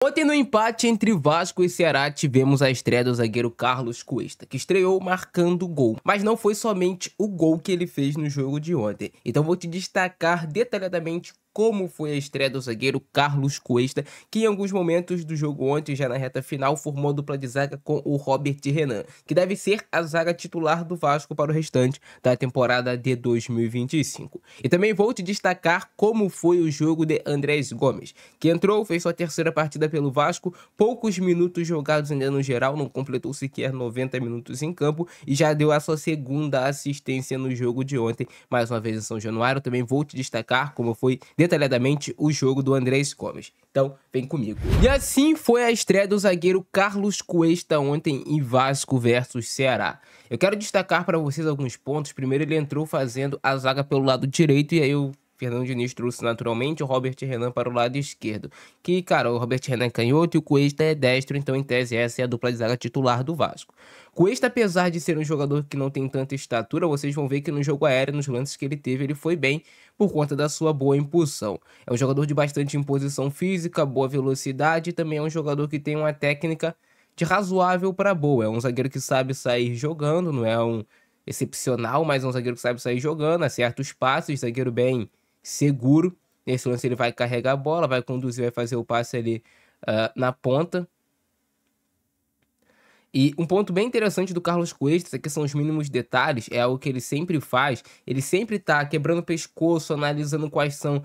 Ontem no empate entre Vasco e Ceará tivemos a estreia do zagueiro Carlos Cuesta, que estreou marcando gol. Mas não foi somente o gol que ele fez no jogo de ontem. Então vou te destacar detalhadamente como foi a estreia do zagueiro Carlos Cuesta, que em alguns momentos do jogo ontem, já na reta final, formou dupla de zaga com o Robert Renan, que deve ser a zaga titular do Vasco para o restante da temporada de 2025. E também vou te destacar como foi o jogo de Andrés Gomes, que entrou, fez sua terceira partida pelo Vasco, poucos minutos jogados ainda no geral, não completou sequer 90 minutos em campo e já deu a sua segunda assistência no jogo de ontem, mais uma vez em São Januário. Também vou te destacar como foi detalhadamente o jogo do Andrés Gomes. Então, vem comigo. E assim foi a estreia do zagueiro Carlos Cuesta ontem em Vasco versus Ceará. Eu quero destacar para vocês alguns pontos. Primeiro, ele entrou fazendo a zaga pelo lado direito e aí o Fernando Diniz trouxe naturalmente o Robert Renan para o lado esquerdo. Que, cara, o Robert Renan é canhoto e o Cuesta é destro, então em tese essa é a dupla de zaga titular do Vasco. Cuesta, apesar de ser um jogador que não tem tanta estatura, vocês vão ver que no jogo aéreo, nos lances que ele teve, ele foi bem por conta da sua boa impulsão. É um jogador de bastante imposição física, boa velocidade e também é um jogador que tem uma técnica de razoável para boa. É um zagueiro que sabe sair jogando, não é um excepcional, mas é um zagueiro que sabe sair jogando, acerta os passes, zagueiro bem seguro. Nesse lance ele vai carregar a bola, vai conduzir, vai fazer o passe ali na ponta. E um ponto bem interessante do Carlos Cuesta, que são os mínimos detalhes, é algo que ele sempre faz. Ele sempre tá quebrando o pescoço, analisando quais são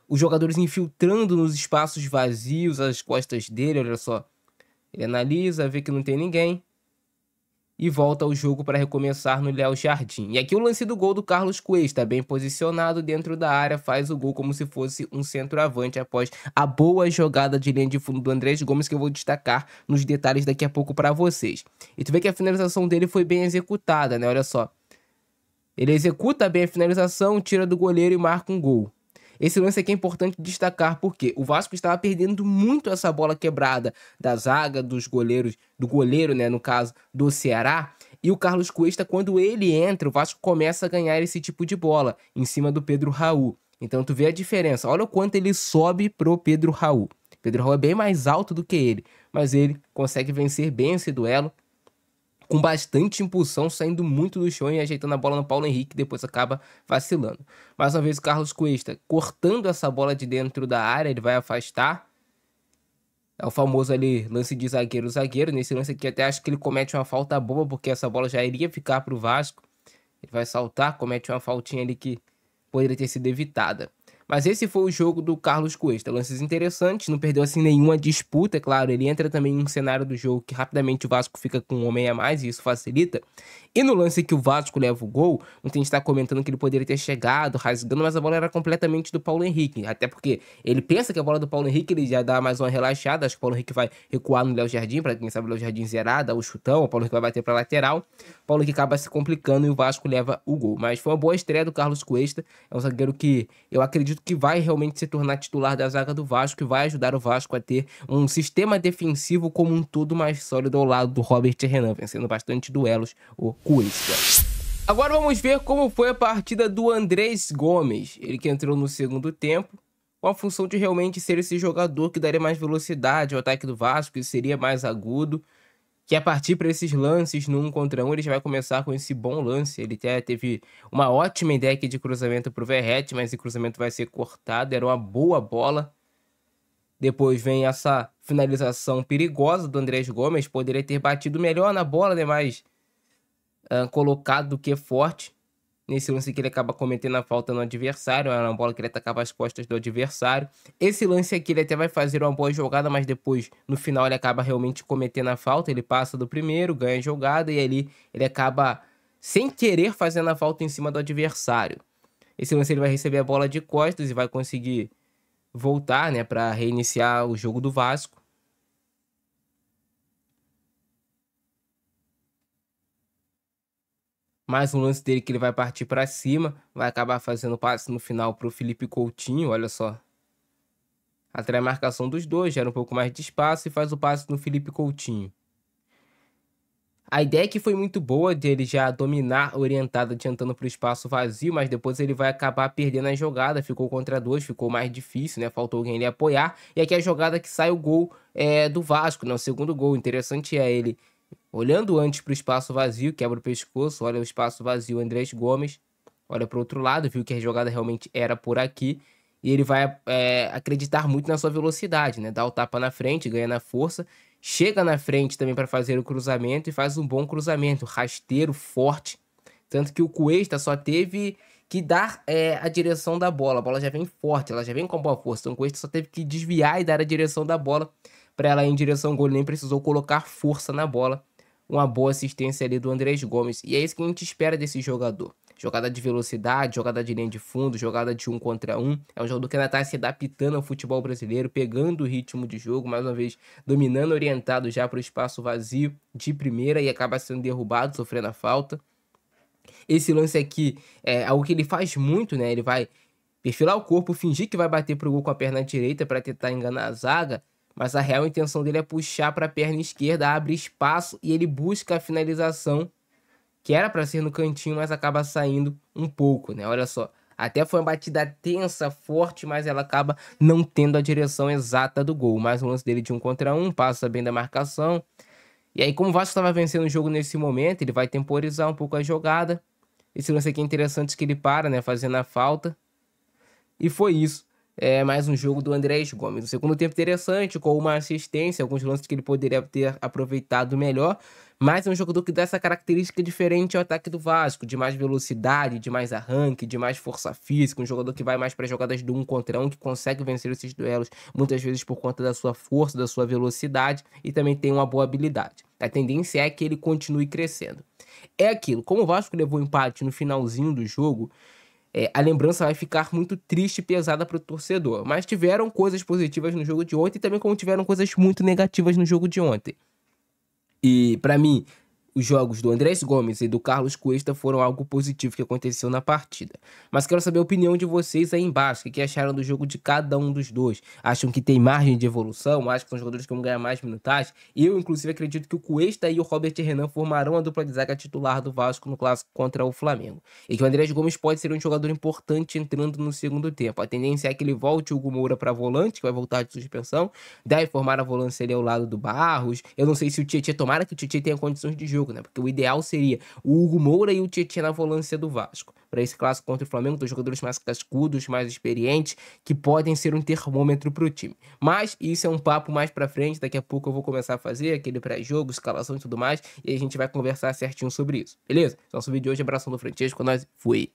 os jogadores infiltrando nos espaços vazios, as costas dele, olha só. Ele analisa, vê que não tem ninguém e volta ao jogo para recomeçar no Léo Jardim. E aqui o lance do gol do Carlos Cuesta, bem posicionado dentro da área, faz o gol como se fosse um centroavante após a boa jogada de linha de fundo do Andrés Gomes, que eu vou destacar nos detalhes daqui a pouco para vocês. E tu vê que a finalização dele foi bem executada, né? Olha só. Ele executa bem a finalização, tira do goleiro e marca um gol. Esse lance aqui é importante destacar porque o Vasco estava perdendo muito essa bola quebrada da zaga, dos goleiros, do goleiro, né, no caso, do Ceará. E o Carlos Cuesta, quando ele entra, o Vasco começa a ganhar esse tipo de bola em cima do Pedro Raul. Então tu vê a diferença. Olha o quanto ele sobe pro Pedro Raul. Pedro Raul é bem mais alto do que ele, mas ele consegue vencer bem esse duelo com bastante impulsão, saindo muito do chão e ajeitando a bola no Paulo Henrique, depois acaba vacilando. Mais uma vez o Carlos Cuesta cortando essa bola de dentro da área, ele vai afastar. É o famoso ali lance de zagueiro. Nesse lance aqui até acho que ele comete uma falta boba, porque essa bola já iria ficar para o Vasco. Ele vai saltar, comete uma faltinha ali que poderia ter sido evitada. Mas esse foi o jogo do Carlos Cuesta. Lances interessantes, não perdeu assim nenhuma disputa, é claro. Ele entra também em um cenário do jogo que rapidamente o Vasco fica com um homem a mais e isso facilita. E no lance que o Vasco leva o gol, muita gente está comentando que ele poderia ter chegado, rasgando, mas a bola era completamente do Paulo Henrique. Até porque ele pensa que a bola é do Paulo Henrique, ele já dá mais uma relaxada. Acho que o Paulo Henrique vai recuar no Léo Jardim, para quem sabe o Léo Jardim zerar, dá o chutão, o Paulo Henrique vai bater para lateral. O Paulo Henrique acaba se complicando e o Vasco leva o gol. Mas foi uma boa estreia do Carlos Cuesta. É um zagueiro que eu acredito que vai realmente se tornar titular da zaga do Vasco e vai ajudar o Vasco a ter um sistema defensivo como um todo mais sólido ao lado do Robert Renan, vencendo bastante duelos o Cuesta. Agora vamos ver como foi a partida do Andrés Gomes, ele que entrou no segundo tempo, com a função de realmente ser esse jogador que daria mais velocidade ao ataque do Vasco, que seria mais agudo, que a partir para esses lances no 1 contra 1, ele já vai começar com esse bom lance. Ele até teve uma ótima ideia aqui de cruzamento para o Verratti, mas esse cruzamento vai ser cortado, era uma boa bola. Depois vem essa finalização perigosa do Andrés Gomes, poderia ter batido melhor na bola, né, mais colocado do que forte. Nesse lance que ele acaba cometendo a falta no adversário, era uma bola que ele atacava as costas do adversário. Esse lance aqui ele até vai fazer uma boa jogada, mas depois, no final, ele acaba realmente cometendo a falta. Ele passa do primeiro, ganha a jogada e ali ele acaba, sem querer, fazendo a falta em cima do adversário. Esse lance ele vai receber a bola de costas e vai conseguir voltar, né, para reiniciar o jogo do Vasco. Mais um lance dele que ele vai partir para cima. Vai acabar fazendo passe no final para o Felipe Coutinho. Olha só. Atrai a marcação dos dois. Gera um pouco mais de espaço e faz o passe no Felipe Coutinho. A ideia que foi muito boa dele já dominar orientado adiantando para o espaço vazio, mas depois ele vai acabar perdendo a jogada, ficou contra dois, ficou mais difícil, né? Faltou alguém ali apoiar. E aqui é a jogada que sai o gol do Vasco, né? O segundo gol. Interessante é ele olhando antes para o espaço vazio, quebra o pescoço, olha o espaço vazio, Andrés Gomes, olha para o outro lado, viu que a jogada realmente era por aqui. E ele vai acreditar muito na sua velocidade, né? Dá o tapa na frente, ganha na força. Chega na frente também para fazer o cruzamento e faz um bom cruzamento, rasteiro, forte. Tanto que o Cuesta só teve que dar a direção da bola. A bola já vem forte, ela já vem com boa força. Então o Cuesta só teve que desviar e dar a direção da bola para ela ir em direção ao gol. Ele nem precisou colocar força na bola. Uma boa assistência ali do Andrés Gomes. E é isso que a gente espera desse jogador. Jogada de velocidade, jogada de linha de fundo, jogada de 1 contra 1. É um jogador que ainda está se adaptando ao futebol brasileiro, pegando o ritmo de jogo, mais uma vez dominando, orientado já para o espaço vazio de primeira e acaba sendo derrubado, sofrendo a falta. Esse lance aqui é algo que ele faz muito, né? Ele vai perfilar o corpo, fingir que vai bater pro gol com a perna direita para tentar enganar a zaga, mas a real intenção dele é puxar para a perna esquerda, abre espaço e ele busca a finalização que era para ser no cantinho, mas acaba saindo um pouco, né? Olha só, até foi uma batida tensa, forte, mas ela acaba não tendo a direção exata do gol. Mais um lance dele de 1 contra 1, passa bem da marcação. E aí, como o Vasco estava vencendo o jogo nesse momento, ele vai temporizar um pouco a jogada. Esse lance aqui é interessante que ele para, né, fazendo a falta. E foi isso. Mais um jogo do Andrés Gomes. O segundo tempo interessante, com uma assistência, alguns lances que ele poderia ter aproveitado melhor, mas é um jogador que dá essa característica diferente ao ataque do Vasco, de mais velocidade, de mais arranque, de mais força física, um jogador que vai mais para jogadas do 1 contra 1, que consegue vencer esses duelos, muitas vezes por conta da sua força, da sua velocidade, e também tem uma boa habilidade. A tendência é que ele continue crescendo. É aquilo, como o Vasco levou empate no finalzinho do jogo, a lembrança vai ficar muito triste e pesada para o torcedor. Mas tiveram coisas positivas no jogo de ontem, e também como tiveram coisas muito negativas no jogo de ontem. E para mim, os jogos do Andrés Gomes e do Carlos Cuesta foram algo positivo que aconteceu na partida. Mas quero saber a opinião de vocês aí embaixo. O que acharam do jogo de cada um dos dois? Acham que tem margem de evolução? Acham que são jogadores que vão ganhar mais minutagem? Eu, inclusive, acredito que o Cuesta e o Robert Renan formarão a dupla de zaga titular do Vasco no clássico contra o Flamengo. E que o Andrés Gomes pode ser um jogador importante entrando no segundo tempo. A tendência é que ele volte o Hugo Moura para volante, que vai voltar de suspensão. Deve formar a volância ali ao lado do Barros. Eu não sei se o Tietchan, tomara que o Tietchan tenha condições de jogo, né? Porque o ideal seria o Hugo Moura e o Tietchan na volância do Vasco. Para esse clássico contra o Flamengo, dois jogadores mais cascudos, mais experientes, que podem ser um termômetro para o time. Mas isso é um papo mais para frente. Daqui a pouco eu vou começar a fazer aquele pré-jogo, escalação e tudo mais. E a gente vai conversar certinho sobre isso. Beleza? Então, nosso vídeo de hoje. Abração do Francesco. Nós fui.